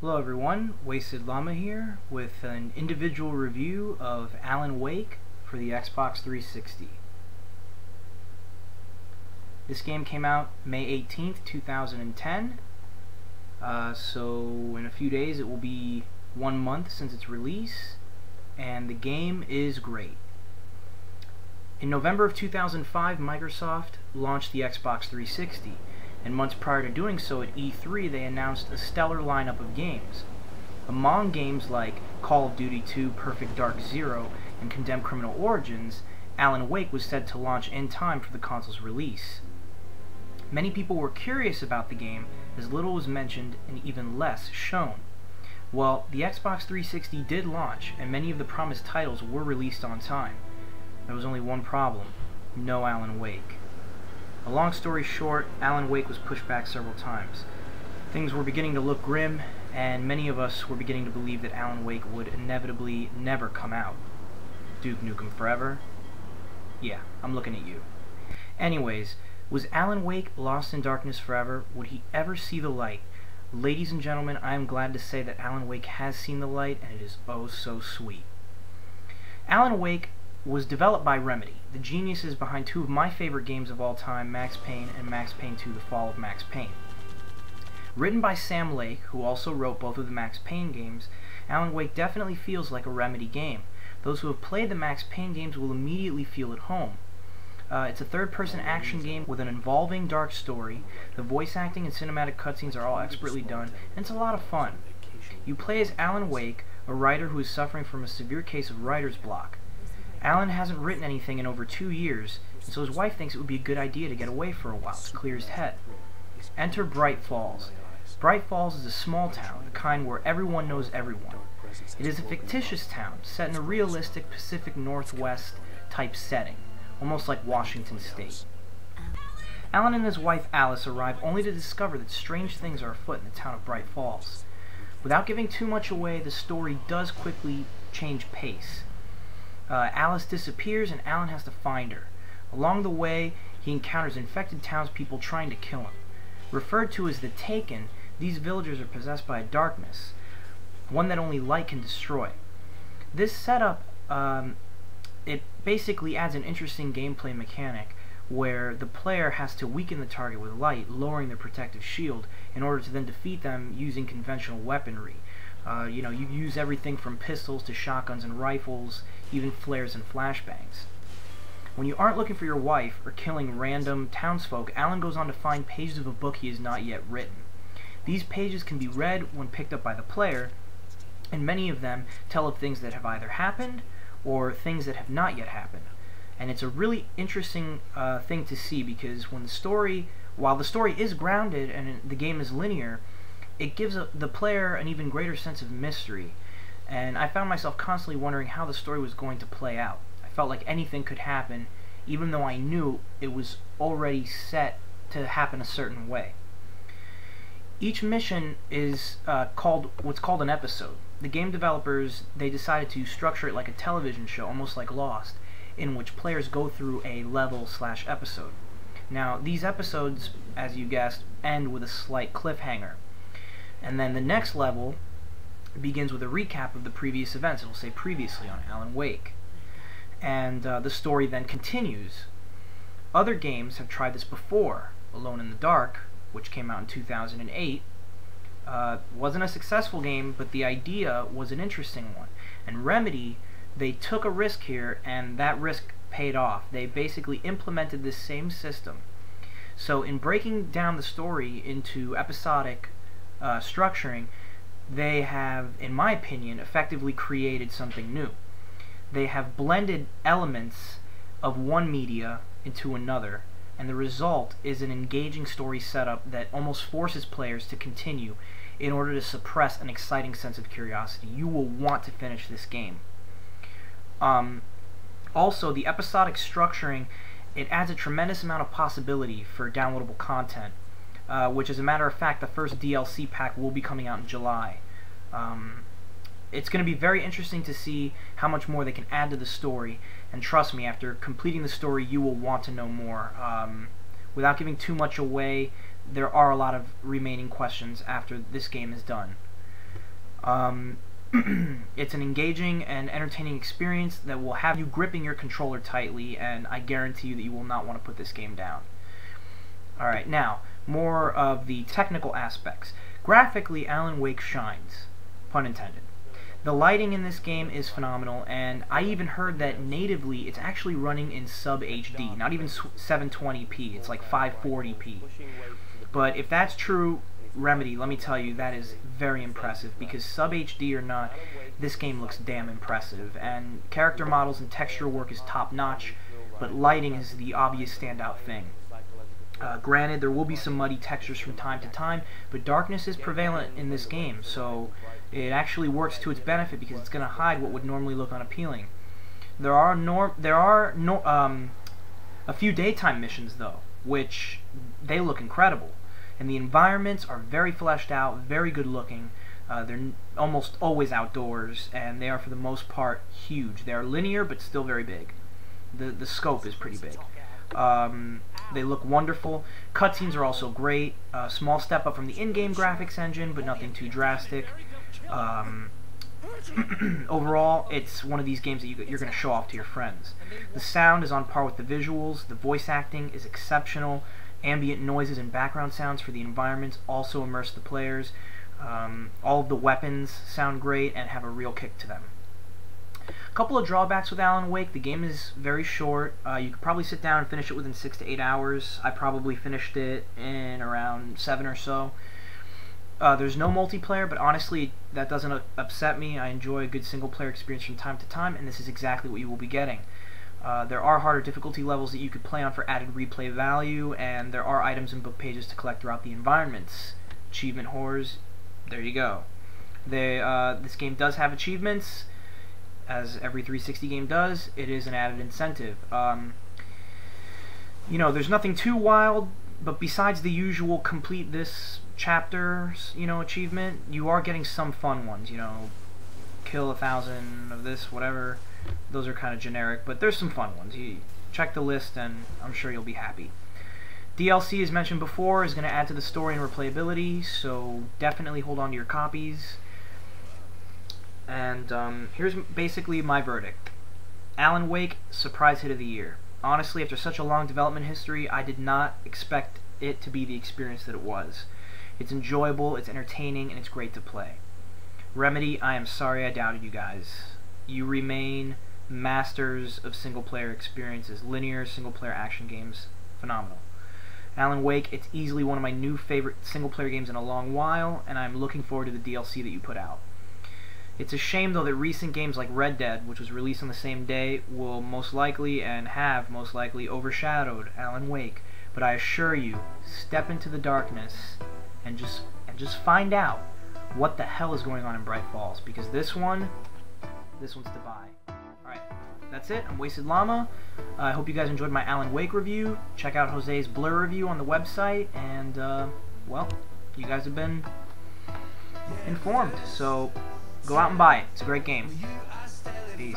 Hello everyone, Wasted Llama here with an individual review of Alan Wake for the Xbox 360. This game came out May 18th, 2010, so in a few days it will be 1 month since its release, and the game is great. In November of 2005, Microsoft launched the Xbox 360. And months prior to doing so at E3, they announced a stellar lineup of games. Among games like Call of Duty 2, Perfect Dark Zero, and Condemned Criminal Origins, Alan Wake was said to launch in time for the console's release. Many people were curious about the game, as little was mentioned and even less shown. Well, the Xbox 360 did launch, and many of the promised titles were released on time. There was only one problem: no Alan Wake. A long story short, Alan Wake was pushed back several times. Things were beginning to look grim, and many of us were beginning to believe that Alan Wake would inevitably never come out. Duke Nukem Forever? Yeah, I'm looking at you. Anyways, was Alan Wake lost in darkness forever? Would he ever see the light? Ladies and gentlemen, I am glad to say that Alan Wake has seen the light, and it is oh so sweet. Alan Wake was developed by Remedy, the geniuses behind two of my favorite games of all time, Max Payne and Max Payne 2: The Fall of Max Payne. Written by Sam Lake, who also wrote both of the Max Payne games, Alan Wake definitely feels like a Remedy game. Those who have played the Max Payne games will immediately feel at home. It's a third-person action game with an involving dark story. The voice acting and cinematic cutscenes are all expertly done, and it's a lot of fun. You play as Alan Wake, a writer who is suffering from a severe case of writer's block. Alan hasn't written anything in over 2 years, and so his wife thinks it would be a good idea to get away for a while to clear his head. Enter Bright Falls. Bright Falls is a small town, the kind where everyone knows everyone. It is a fictitious town, set in a realistic Pacific Northwest type setting, almost like Washington State. Alan and his wife Alice arrive only to discover that strange things are afoot in the town of Bright Falls. Without giving too much away, the story does quickly change pace. Alice disappears and Alan has to find her. Along the way, he encounters infected townspeople trying to kill him. Referred to as the Taken, these villagers are possessed by a darkness, one that only light can destroy. This setup, it basically adds an interesting gameplay mechanic where the player has to weaken the target with light, lowering their protective shield, in order to then defeat them using conventional weaponry. You use everything from pistols to shotguns and rifles, even flares and flashbangs. When you aren't looking for your wife or killing random townsfolk, Alan goes on to find pages of a book he has not yet written. These pages can be read when picked up by the player, and many of them tell of things that have either happened or things that have not yet happened. And it's a really interesting thing to see, because while the story is grounded and the game is linear, it gives the player an even greater sense of mystery, and I found myself constantly wondering how the story was going to play out. I felt like anything could happen, even though I knew it was already set to happen a certain way. Each mission is what's called an episode. The game developers, they decided to structure it like a television show, almost like Lost, in which players go through a level/episode. Now, these episodes, as you guessed, end with a slight cliffhanger. And then the next level begins with a recap of the previous events. It will say previously on Alan Wake. And the story then continues. Other games have tried this before. Alone in the Dark, which came out in 2008, wasn't a successful game, but the idea was an interesting one. And Remedy, they took a risk here, and that risk paid off. They basically implemented this same system. So in breaking down the story into episodic structuring, they have, in my opinion, effectively created something new. They have blended elements of one media into another, and the result is an engaging story setup that almost forces players to continue in order to suppress an exciting sense of curiosity. You will want to finish this game. Also, the episodic structuring, it adds a tremendous amount of possibility for downloadable content, which, as a matter of fact, the first DLC pack will be coming out in July. It's going to be very interesting to see how much more they can add to the story, and trust me, after completing the story, you will want to know more. Without giving too much away, there are a lot of remaining questions after this game is done. It's an engaging and entertaining experience that will have you gripping your controller tightly, and I guarantee you that you will not want to put this game down. Alright, now, more of the technical aspects. Graphically, Alan Wake shines, pun intended. The lighting in this game is phenomenal, and I even heard that natively it's actually running in sub HD, not even 720p, it's like 540p. But if that's true, Remedy, let me tell you, that is very impressive, because sub HD or not, this game looks damn impressive, and character models and texture work is top notch, but lighting is the obvious standout thing. Granted, there will be some muddy textures from time to time, but darkness is prevalent in this game, so it actually works to its benefit because it's going to hide what would normally look unappealing. There are a few daytime missions, though, which they look incredible, and the environments are very fleshed out, very good looking. They're almost always outdoors, and they are for the most part huge. They are linear, but still very big. The scope is pretty big. They look wonderful. Cutscenes are also great. Small step up from the in-game graphics engine, but nothing too drastic. Overall, it's one of these games that you're going to show off to your friends. The sound is on par with the visuals. The voice acting is exceptional. Ambient noises and background sounds for the environments also immerse the players. All of the weapons sound great and have a real kick to them. A couple of drawbacks with Alan Wake: the game is very short. You could probably sit down and finish it within 6 to 8 hours. I probably finished it in around 7 or so. There's no multiplayer, but honestly, that doesn't upset me. I enjoy a good single-player experience from time to time, and this is exactly what you will be getting. There are harder difficulty levels that you could play on for added replay value, and there are items and book pages to collect throughout the environments. Achievement whores, there you go. This game does have achievements, as every 360 game does. It is an added incentive. You know, there's nothing too wild, but besides the usual complete this chapter, achievement, you are getting some fun ones. Kill 1,000 of this, whatever. Those are kind of generic, but there's some fun ones. You check the list, and I'm sure you'll be happy. DLC, as mentioned before, is going to add to the story and replayability, so definitely hold on to your copies. And here's basically my verdict. Alan Wake, surprise hit of the year. Honestly, after such a long development history, I did not expect it to be the experience that it was. It's enjoyable, it's entertaining, and it's great to play. Remedy, I am sorry I doubted you guys. You remain masters of single-player experiences. Linear single-player action games, phenomenal. Alan Wake, it's easily one of my new favorite single-player games in a long while, and I'm looking forward to the DLC that you put out. It's a shame, though, that recent games like Red Dead, which was released on the same day, will most likely, and have most likely, overshadowed Alan Wake. But I assure you, step into the darkness and just find out what the hell is going on in Bright Falls, because this one's to buy. Alright, that's it. I'm Wasted Llama. I hope you guys enjoyed my Alan Wake review. Check out Jose's Blur review on the website, and, well, you guys have been informed, so go out and buy it. It's a great game. Peace.